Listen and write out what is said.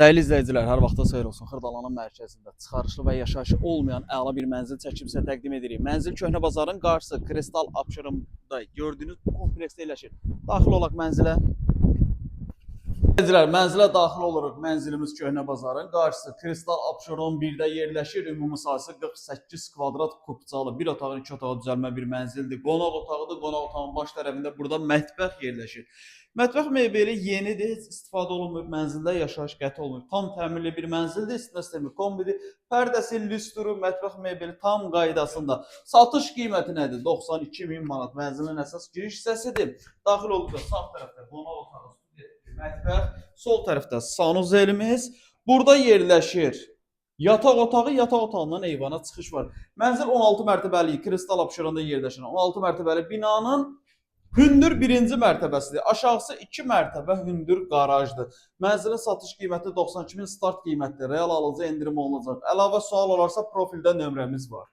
Dəyərli izləyicilər, hər vaxtınız xeyir olsun. Xırdalanın mərkəzində çıxarışlı və yaşayışı olmayan əla bir mənzil çəkib sizə təqdim edirik. Mənzil Köhnə Bazarın qarşısı Kristal Abşeronda gördüyünüz kompleksdə yerləşir. Daxil olaq mənzilə. İzləyicilər, mənzilə daxil oluruq. Mənzilimiz Köhnə Bazarın qarşısı Kristal Abşeron 1-də yerləşir. Ümumi sahəsi 48 kvadrat kubcalı, bir otağın 2 otağı düzəlmə bir mənzildir. Qonaq otağıdır. Qonaq otağının baş tərəfində burada mətbəx yerləşir. Mətbəx mebeli yenidir, heç istifadə olunmur, mənzildə yaşayış qəti olunmur. Tam təmirli bir mənzildir, istinə sistemi kombidir. Pərdəsi, lüstru, mətbəx mebeli tam qaydasında. Satış qiyməti nədir? 92.000 manat. Mənzilin əsas giriş hissəsidir. Daxil olduqda sağ tərəfdə qonaq otağı, mətbəx, sol tərəfdə sanuzelimiz. Burada yerləşir yataq otağı, yataq otağından eyvana çıxış var. Mənzil 16 mərtəbəli, Kristal Abşeronda yerləşən 16 mərtəbəli binanın hündür birinci mərtəbəsidir. Aşağısı 2 mərtəbə hündür qarajdır. Mənzilin satış qiyməti 92.000 start qiymətdir. Real alıcı endirim olunacaq. Əlavə sual olarsa profildə nömrəmiz var.